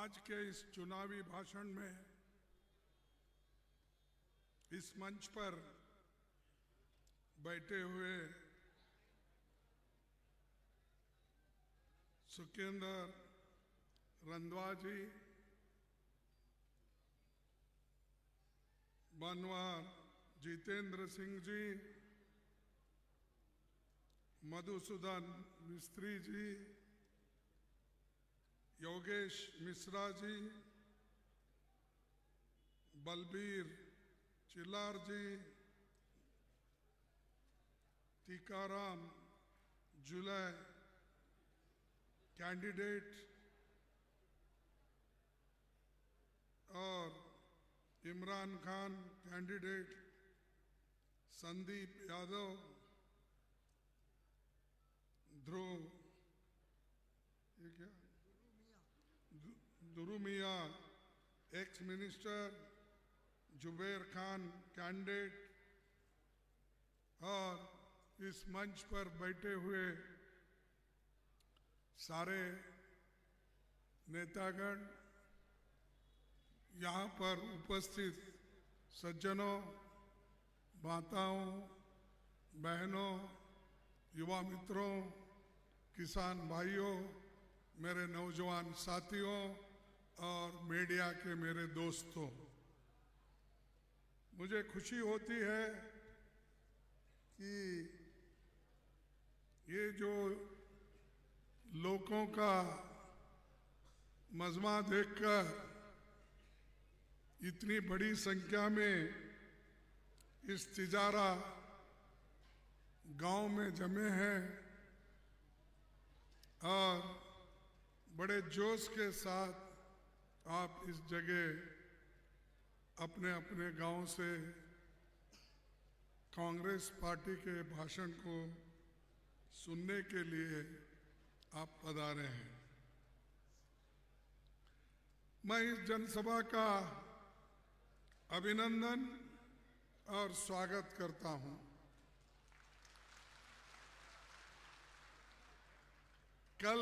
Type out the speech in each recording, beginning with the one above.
आज के इस चुनावी भाषण में इस मंच पर बैठे हुए सुखेंद्र रंधवा जी, बनवार जितेंद्र सिंह जी, मधुसूदन मिस्त्री जी, योगेश मिश्रा जी, बलबीर चिल्लार जी, टीकाराम जुलाई कैंडिडेट और इमरान खान कैंडिडेट, संदीप यादव, ध्रुव, ये क्या, दुरुमिया ex minister, Zubair Khan candidate और इस मंच पर बैठे हुए सारे नेतागण, यहाँ पर उपस्थित सज्जनों, माताओं, बहनों, युवा मित्रों, किसान भाइयों, मेरे नौजवान साथियों और मीडिया के मेरे दोस्तों, मुझे खुशी होती है कि ये जो लोगों का मजमा देखकर इतनी बड़ी संख्या में इस तिजारा गांव में जमे हैं और बड़े जोश के साथ आप इस जगह अपने अपने गांव से कांग्रेस पार्टी के भाषण को सुनने के लिए आप पधारे हैं। मैं इस जनसभा का अभिनंदन और स्वागत करता हूं। कल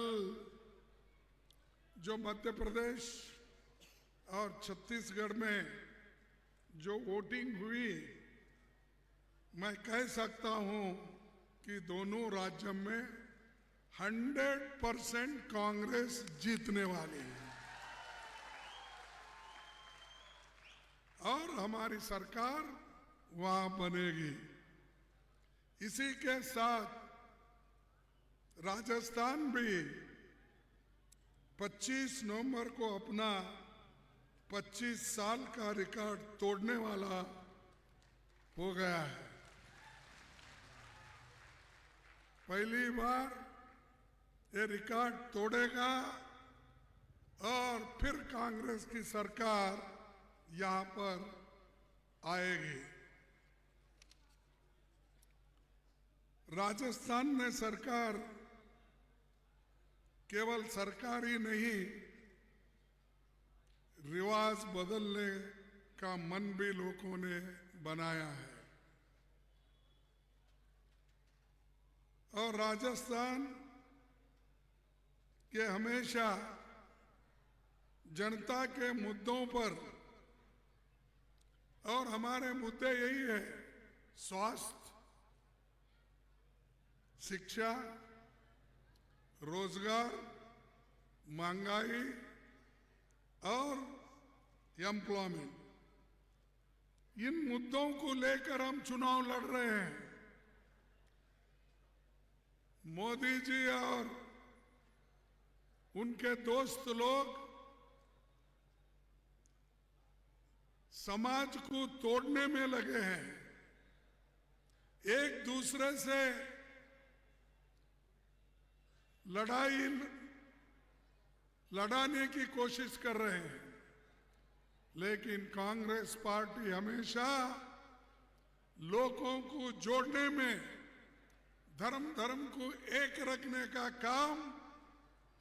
जो मध्य प्रदेश और छत्तीसगढ़ में जो वोटिंग हुई, मैं कह सकता हूं कि दोनों राज्यों में 100% कांग्रेस जीतने वाली है और हमारी सरकार वहां बनेगी। इसी के साथ राजस्थान भी 25 नवंबर को अपना 25 साल का रिकॉर्ड तोड़ने वाला हो गया है। पहली बार ये रिकॉर्ड तोड़ेगा और फिर कांग्रेस की सरकार यहां पर आएगी। राजस्थान में सरकार केवल सरकार ही नहीं, रिवाज बदलने का मन भी लोगों ने बनाया है और राजस्थान के हमेशा जनता के मुद्दों पर, और हमारे मुद्दे यही है, स्वास्थ्य, शिक्षा, रोजगार, महंगाई और एम्प्लॉयमेंट। इन मुद्दों को लेकर हम चुनाव लड़ रहे हैं। मोदी जी और उनके दोस्त लोग समाज को तोड़ने में लगे हैं, एक दूसरे से लड़ाई लड़ाने की कोशिश कर रहे हैं, लेकिन कांग्रेस पार्टी हमेशा लोगों को जोड़ने में, धर्म धर्म को एक रखने का काम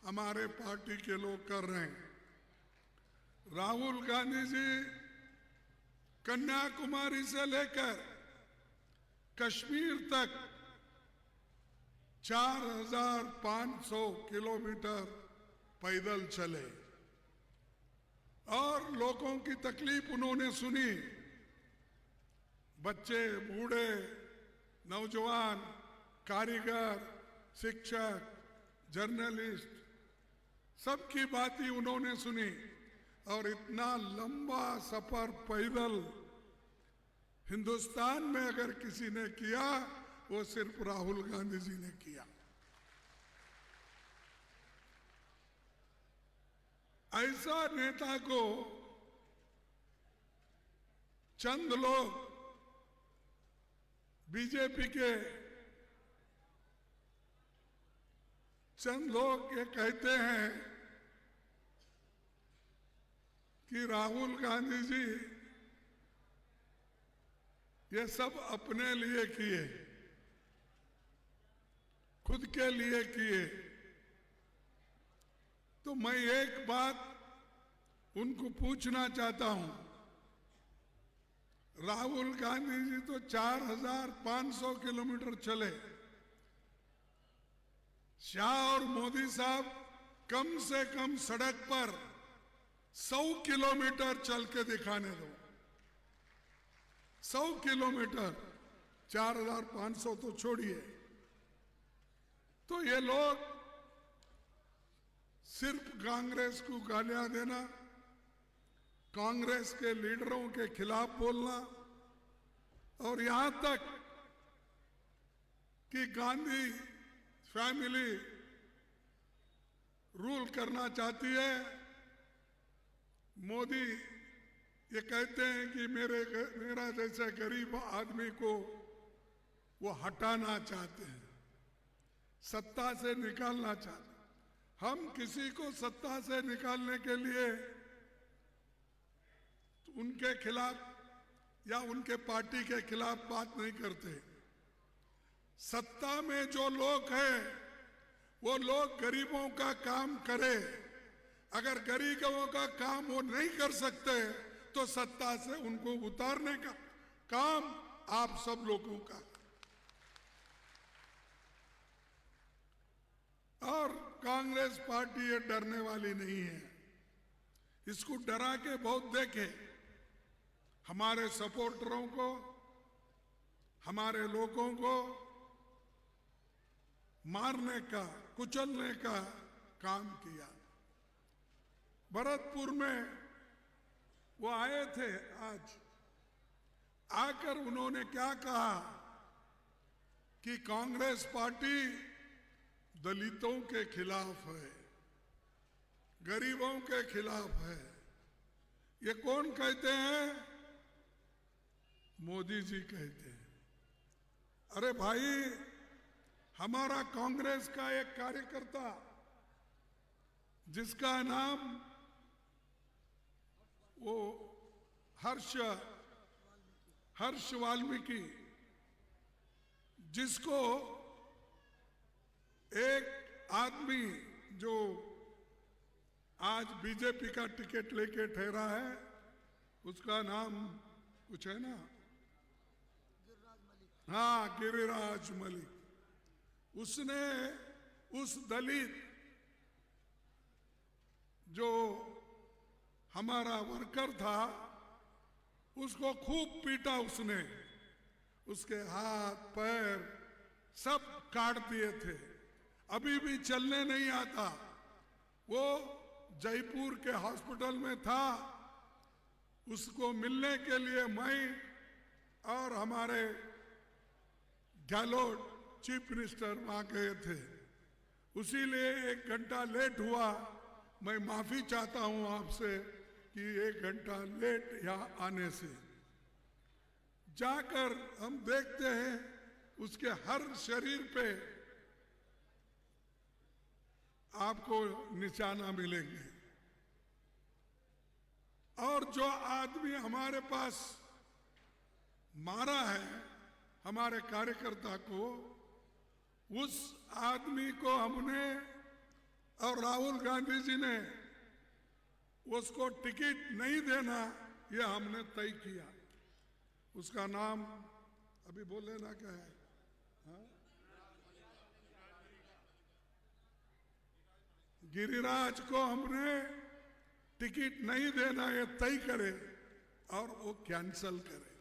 हमारे पार्टी के लोग कर रहे हैं। राहुल गांधी जी कन्याकुमारी से लेकर कश्मीर तक 4500 किलोमीटर पैदल चले और लोगों की तकलीफ उन्होंने सुनी। बच्चे, बूढ़े, नौजवान, कारीगर, शिक्षक, जर्नलिस्ट, सबकी बातें उन्होंने सुनी। और इतना लंबा सफर पैदल हिंदुस्तान में अगर किसी ने किया, वो सिर्फ राहुल गांधी जी ने किया। ऐसा नेता को चंद लोग बीजेपी के चंद लोग ये कहते हैं कि राहुल गांधी जी ये सब अपने लिए किए, खुद के लिए किए। तो मैं एक बात उनको पूछना चाहता हूं, राहुल गांधी जी तो 4,500 किलोमीटर चले, शाह और मोदी साहब कम से कम सड़क पर 100 किलोमीटर चल के दिखाने दो। 100 किलोमीटर, 4,500 तो छोड़िए। तो ये लोग सिर्फ कांग्रेस को गालियां देना, कांग्रेस के लीडरों के खिलाफ बोलना, और यहां तक कि गांधी फैमिली रूल करना चाहती है। मोदी ये कहते हैं कि मेरा जैसे गरीब आदमी को वो हटाना चाहते हैं, सत्ता से निकालना चाहते हैं। हम किसी को सत्ता से निकालने के लिए उनके खिलाफ या उनके पार्टी के खिलाफ बात नहीं करते। सत्ता में जो लोग हैं वो लोग गरीबों का काम करे। अगर गरीबों का काम वो नहीं कर सकते तो सत्ता से उनको उतारने का काम आप सब लोगों का। और कांग्रेस पार्टी ये डरने वाली नहीं है, इसको डरा के बहुत देखे। हमारे सपोर्टरों को, हमारे लोगों को मारने का, कुचलने का काम किया। भरतपुर में वो आए थे, आज आकर उन्होंने क्या कहा कि कांग्रेस पार्टी दलितों के खिलाफ है, गरीबों के खिलाफ है। ये कौन कहते हैं? मोदी जी कहते हैं। अरे भाई, हमारा कांग्रेस का एक कार्यकर्ता जिसका नाम वो हर्ष वाल्मीकि, जिसको एक आदमी जो आज बीजेपी का टिकट लेके ठहरा है, उसका नाम कुछ है ना, हाँ, गिरिराज मलिक। उसने उस दलित जो हमारा वर्कर था उसको खूब पीटा उसने, उसके हाथ पैर सब काट दिए थे, अभी भी चलने नहीं आता। वो जयपुर के हॉस्पिटल में था। उसको मिलने के लिए मैं और हमारे गहलोत चीफ मिनिस्टर वहां गए थे। उसीलिए 1 घंटा लेट हुआ। मैं माफी चाहता हूं आपसे कि 1 घंटा लेट यहाँ आने से। जाकर हम देखते हैं उसके हर शरीर पे आपको निशाना मिलेंगे। और जो आदमी हमारे पास मारा है हमारे कार्यकर्ता को, उस आदमी को हमने और राहुल गांधी जी ने उसको टिकट नहीं देना, ये हमने तय किया। उसका नाम अभी बोल लेना क्या है? हाँ? गिरिराज को हमने टिकट नहीं देना ये तय करे और वो कैंसल करे।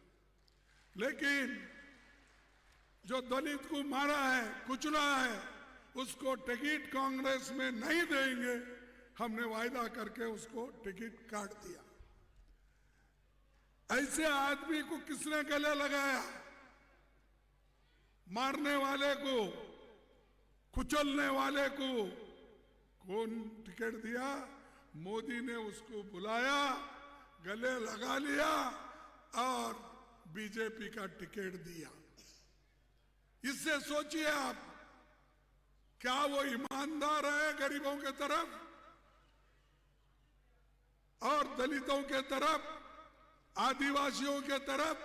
लेकिन जो दलित को मारा है, कुचला है, उसको टिकट कांग्रेस में नहीं देंगे, हमने वायदा करके उसको टिकट काट दिया। ऐसे आदमी को किसने गले लगाया? मारने वाले को, कुचलने वाले को कौन टिकट दिया? मोदी ने उसको बुलाया, गले लगा लिया और बीजेपी का टिकट दिया। इससे सोचिए आप, क्या वो ईमानदार है गरीबों के तरफ और दलितों के तरफ, आदिवासियों के तरफ?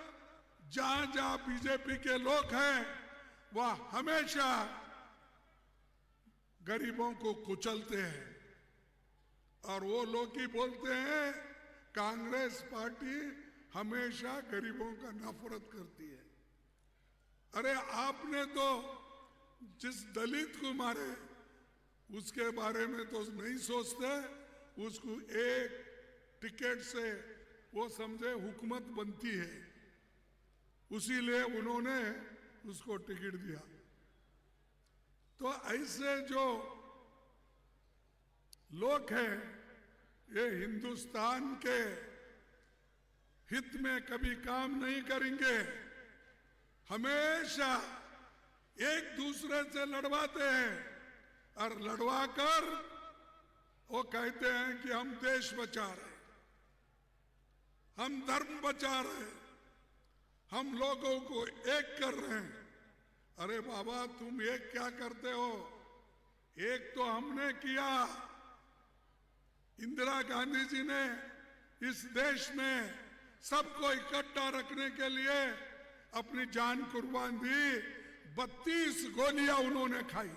जहां जहां बीजेपी के लोग हैं वह हमेशा गरीबों को कुचलते हैं। और वो लोग ही बोलते हैं कांग्रेस पार्टी हमेशा गरीबों का नफरत करती है। अरे आपने तो जिस दलित को मारे उसके बारे में तो नहीं सोचते, उसको एक टिकट से वो समझे हुकूमत बनती है, उसीलिए उन्होंने उसको टिकट दिया। तो ऐसे जो लोग हैं ये हिंदुस्तान के हित में कभी काम नहीं करेंगे, हमेशा एक दूसरे से लड़वाते हैं और लड़वा कर वो कहते हैं कि हम देश बचा रहे, हम धर्म बचा रहे, हम लोगों को एक कर रहे हैं। अरे बाबा, तुम एक क्या करते हो? एक तो हमने किया। इंदिरा गांधी जी ने इस देश में सबको इकट्ठा रखने के लिए अपनी जान कुर्बान दी। 32 गोलियां उन्होंने खाई।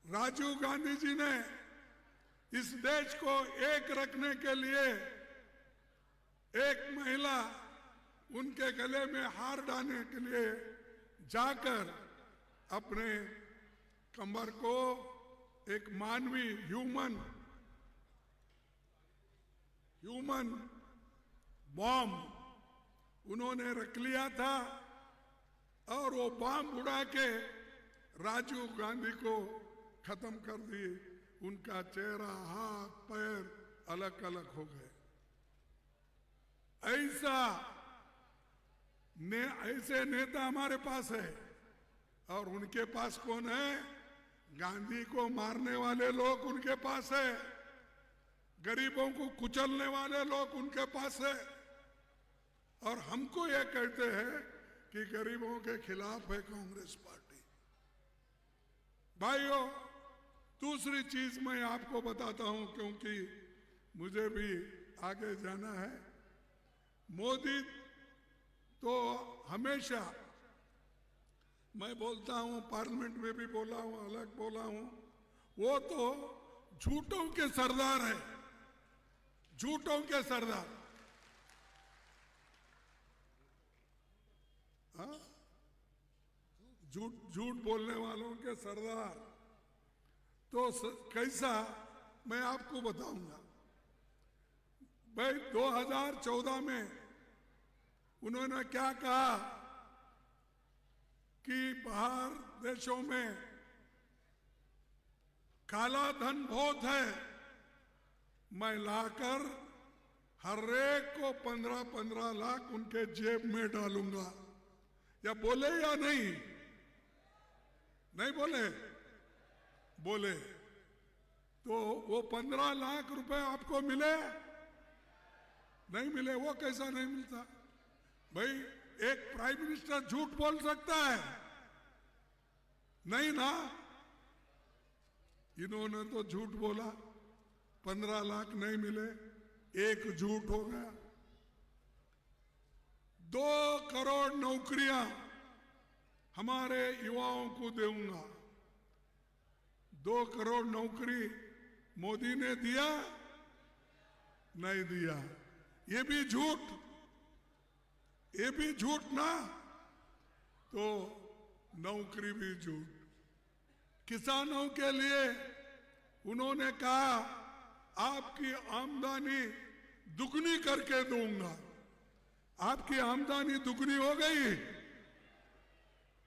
राजीव गांधी जी ने इस देश को एक रखने के लिए एक महिला उनके गले में हार डालने के लिए जाकर अपने कमर को एक मानवीय ह्यूमन बॉम्ब उन्होंने रख लिया था और वो बॉम्ब उड़ा के राजीव गांधी को खत्म कर दिए। उनका चेहरा, हाथ, पैर अलग अलग हो गए। ऐसे नेता हमारे पास है। और उनके पास कौन है? गांधी को मारने वाले लोग उनके पास है, गरीबों को कुचलने वाले लोग उनके पास है। और हमको ये कहते हैं कि गरीबों के खिलाफ है कांग्रेस पार्टी। भाइयों, दूसरी चीज मैं आपको बताता हूं, क्योंकि मुझे भी आगे जाना है। मोदी तो हमेशा, मैं बोलता हूं, पार्लियामेंट में भी बोला हूं, अलग बोला हूं, वो तो झूठों के सरदार है, झूठों के सरदार। हाँ, झूठ बोलने वालों के सरदार। तो कैसा, मैं आपको बताऊंगा। भाई 2014 में उन्होंने क्या कहा कि बाहर देशों में काला धन बहुत है, मैं लाकर हर एक को 15-15 लाख उनके जेब में डालूंगा। या बोले या नहीं? नहीं बोले? बोले। तो वो 15 लाख रुपए आपको मिले? नहीं मिले। वो कैसा नहीं मिलता? भाई, एक प्राइम मिनिस्टर झूठ बोल सकता है? नहीं ना। इन्होंने तो झूठ बोला, 15 लाख नहीं मिले, एक झूठ हो गया। 2 करोड़ नौकरियां हमारे युवाओं को दूंगा। 2 करोड़ नौकरी मोदी ने दिया? नहीं दिया। ये भी झूठ, ये भी झूठ ना। तो नौकरी भी झूठ। किसानों के लिए उन्होंने कहा आपकी आमदनी दुगनी करके दूंगा। आपकी आमदनी दुगनी हो गई,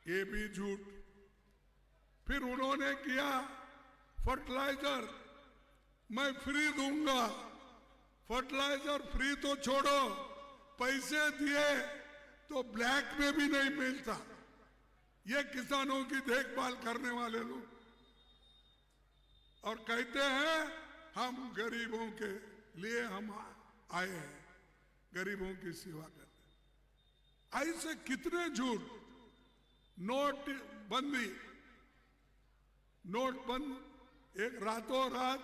ये भी झूठ। फिर उन्होंने किया फर्टिलाइजर मैं फ्री दूंगा। फर्टिलाइजर फ्री तो छोड़ो, पैसे दिए तो ब्लैक में भी नहीं मिलता। ये किसानों की देखभाल करने वाले लोग, और कहते हैं हम गरीबों के लिए हम आए हैं गरीबों की सेवा करने। ऐसे कितने झूठ। नोटबंदी, एक रातों रात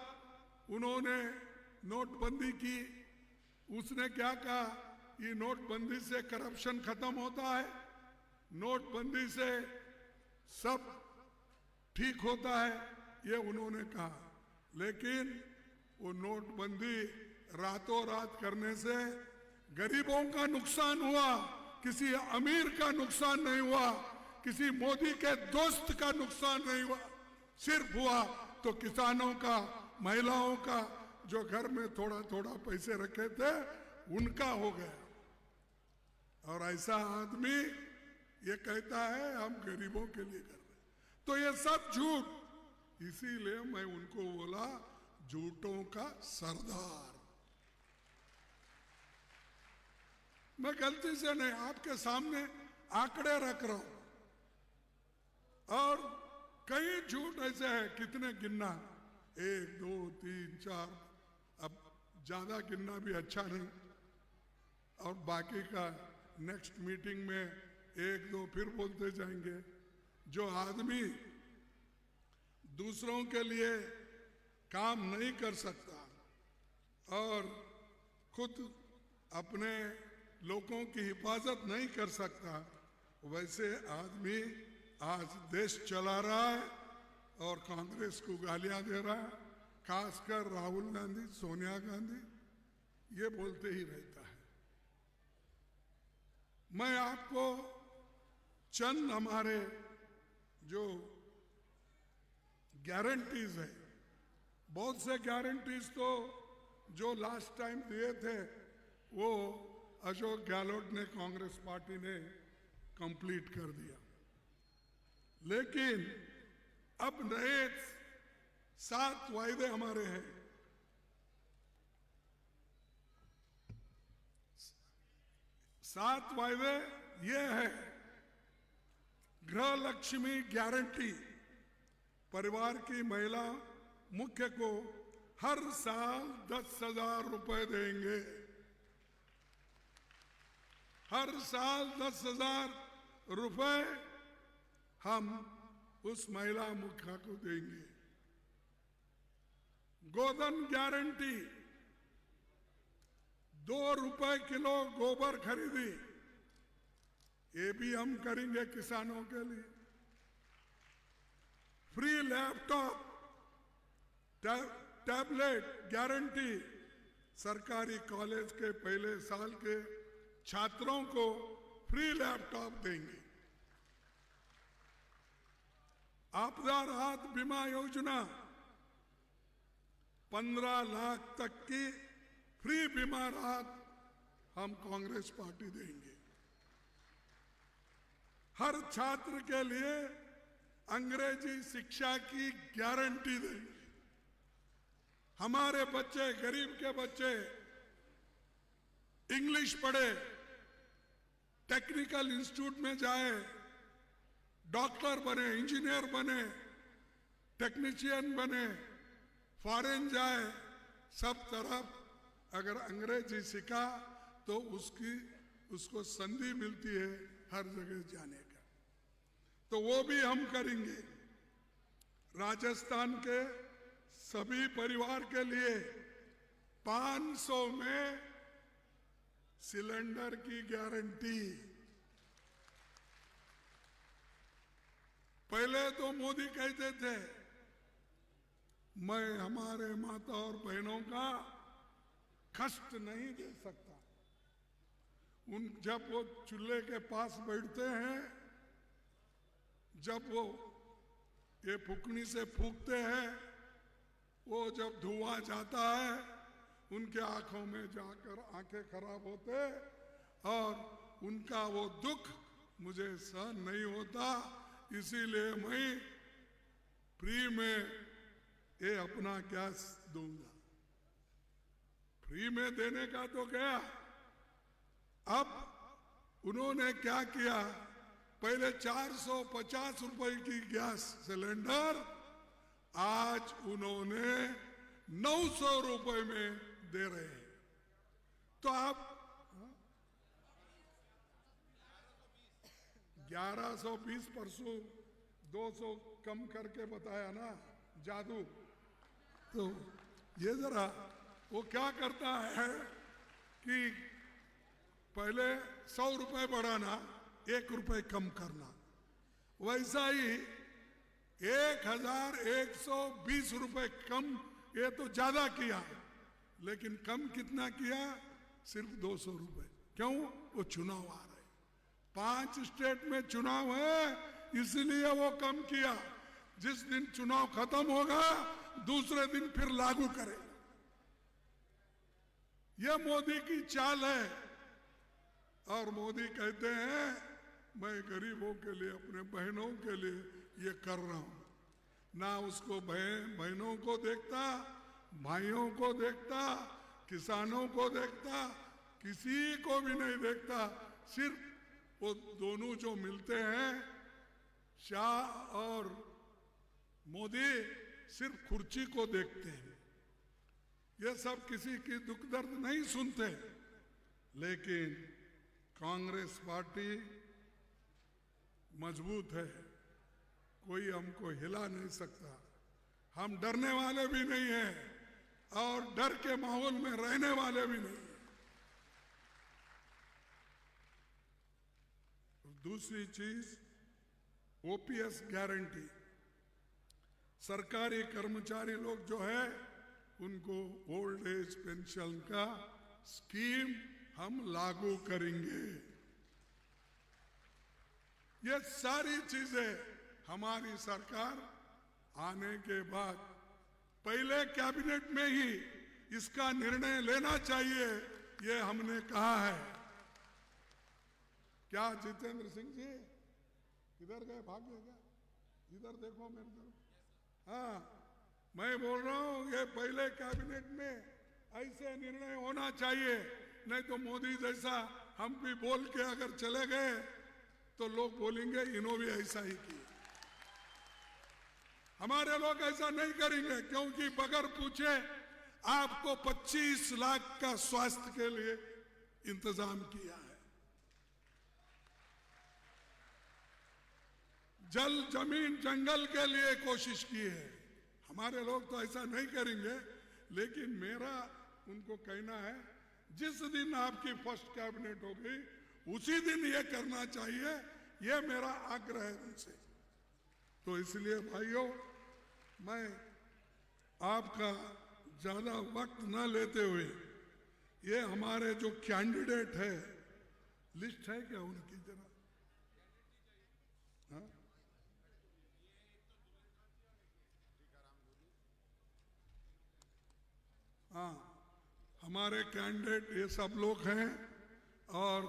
उन्होंने नोटबंदी की। उसने क्या कहा, ये नोटबंदी से करप्शन खत्म होता है, नोटबंदी से सब ठीक होता है, ये उन्होंने कहा। लेकिन वो नोटबंदी रातों रात करने से गरीबों का नुकसान हुआ, किसी अमीर का नुकसान नहीं हुआ, किसी मोदी के दोस्त का नुकसान नहीं हुआ। सिर्फ हुआ तो किसानों का, महिलाओं का, जो घर में थोड़ा थोड़ा पैसे रखे थे उनका हो गया। और ऐसा आदमी ये कहता है हम गरीबों के लिए कर रहे, तो ये सब झूठ। इसीलिए मैं उनको बोला झूठों का सरदार। मैं गलती से नहीं, आपके सामने आंकड़े रख रहा हूं। और कई झूठ ऐसे हैं, कितने गिनना, 1 2 3 4, अब ज्यादा गिनना भी अच्छा नहीं। और बाकी का नेक्स्ट मीटिंग में 1 2 फिर बोलते जाएंगे। जो आदमी दूसरों के लिए काम नहीं कर सकता और खुद अपने लोगों की हिफाजत नहीं कर सकता, वैसे आदमी आज देश चला रहा है और कांग्रेस को गालियां दे रहा है। खासकर राहुल गांधी, सोनिया गांधी ये बोलते ही रहता है। मैं आपको चंद हमारे जो गारंटीज है, बहुत से गारंटीज तो जो लास्ट टाइम दिए थे वो अशोक गहलोत ने, कांग्रेस पार्टी ने कंप्लीट कर दिया। लेकिन अब नए 7 वायदे हमारे हैं। 7 वायदे ये है, गृह लक्ष्मी गारंटी, परिवार की महिला मुख्य को हर साल 10,000 रुपए देंगे। हर साल 10,000 रुपए हम उस महिला मुखिया को देंगे। गोधन गारंटी, 2 रुपए किलो गोबर खरीदी, ये भी हम करेंगे किसानों के लिए। फ्री लैपटॉप, टैबलेट गारंटी, सरकारी कॉलेज के पहले साल के छात्रों को फ्री लैपटॉप देंगे। आपदा राहत बीमा योजना, 15 लाख तक की फ्री बीमा राहत हम कांग्रेस पार्टी देंगे। हर छात्र के लिए अंग्रेजी शिक्षा की गारंटी देंगे। हमारे बच्चे, गरीब के बच्चे इंग्लिश पढ़े, टेक्निकल इंस्टीट्यूट में जाए, डॉक्टर बने, इंजीनियर बने, टेक्नीशियन बने, फॉरेन जाए, सब तरफ अगर अंग्रेजी सीखा तो उसको संधि मिलती है हर जगह जाने का। तो वो भी हम करेंगे। राजस्थान के सभी परिवार के लिए 500 में सिलेंडर की गारंटी। पहले तो मोदी कहते थे मैं हमारे माता और बहनों का कष्ट नहीं दे सकता। जब वो चूल्हे के पास बैठते हैं, जब वो ये फूकनी से फूकते हैं वो जब धुआं जाता है उनके आंखों में जाकर आंखें खराब होते और उनका वो दुख मुझे सहन नहीं होता, इसीलिए मैं फ्री में ये अपना गैस दूंगा। फ्री में देने का तो गया, अब उन्होंने क्या किया, पहले 450 रुपए की गैस सिलेंडर आज उन्होंने 900 रुपए में दे रहे हैं। तो आप 1120 परसों 200 कम करके बताया ना जादू। तो ये जरा वो क्या करता है कि पहले 100 रुपए बढ़ाना, 1 रुपए कम करना, वैसा ही 1120 रुपए कम, ये तो ज्यादा किया, लेकिन कम कितना किया, सिर्फ 200 रुपए। क्यों? वो चुनाव आ रहे, 5 स्टेट में चुनाव है, इसलिए वो कम किया। जिस दिन चुनाव खत्म होगा दूसरे दिन फिर लागू करे। यह मोदी की चाल है। और मोदी कहते हैं मैं गरीबों के लिए, अपने बहनों के लिए ये कर रहा हूं। ना उसको बहनों को देखता, भाइयों को देखता, किसानों को देखता, किसी को भी नहीं देखता। सिर्फ वो दोनों जो मिलते हैं, शाह और मोदी, सिर्फ कुर्सी को देखते हैं। ये सब किसी की दुख दर्द नहीं सुनते। लेकिन कांग्रेस पार्टी मजबूत है, कोई हमको हिला नहीं सकता। हम डरने वाले भी नहीं हैं और डर के माहौल में रहने वाले भी नहीं। दूसरी चीज, ओपीएस गारंटी। सरकारी कर्मचारी लोग जो है उनको ओल्ड एज पेंशन का स्कीम हम लागू करेंगे। ये सारी चीजें हमारी सरकार आने के बाद, पहले कैबिनेट में ही इसका निर्णय लेना चाहिए, ये हमने कहा है। क्या जितेंद्र सिंह जी किधर गए, भाग गए क्या? इधर देखो मेरे तरफ। हाँ, मैं बोल रहा हूं ये पहले कैबिनेट में ऐसे निर्णय होना चाहिए, नहीं तो मोदी जैसा हम भी बोल के अगर चले गए तो लोग बोलेंगे इन्होंने भी ऐसा ही किया। हमारे लोग ऐसा नहीं करेंगे, क्योंकि बगैर पूछे आपको 25 लाख का स्वास्थ्य के लिए इंतजाम किया है। जल जमीन जंगल के लिए कोशिश की है। हमारे लोग तो ऐसा नहीं करेंगे, लेकिन मेरा उनको कहना है जिस दिन आपकी फर्स्ट कैबिनेट होगी उसी दिन ये करना चाहिए, ये मेरा आग्रह है उनसे। तो इसलिए भाइयों, मैं आपका ज्यादा वक्त न लेते हुए, ये हमारे जो कैंडिडेट है, लिस्ट है क्या उनकी जरा? हाँ? हाँ, हमारे कैंडिडेट ये सब लोग हैं और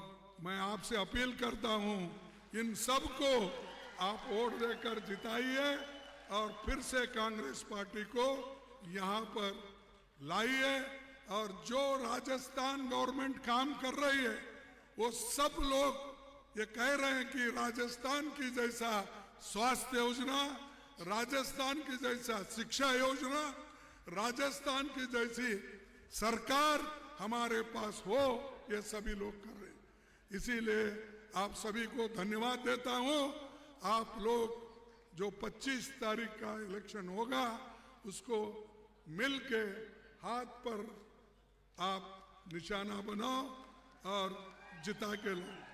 मैं आपसे अपील करता हूं इन सबको आप वोट देकर जिताइए और फिर से कांग्रेस पार्टी को यहां पर लाइए। और जो राजस्थान गवर्नमेंट काम कर रही है वो सब लोग ये कह रहे हैं कि राजस्थान की जैसा स्वास्थ्य योजना, राजस्थान की जैसा शिक्षा योजना, राजस्थान की जैसी सरकार हमारे पास हो, ये सभी लोग कर रहे हैं। इसीलिए आप सभी को धन्यवाद देता हूं। आप लोग जो 25 तारीख का इलेक्शन होगा उसको मिलके हाथ पर आप निशाना बनाओ और जिता के लो।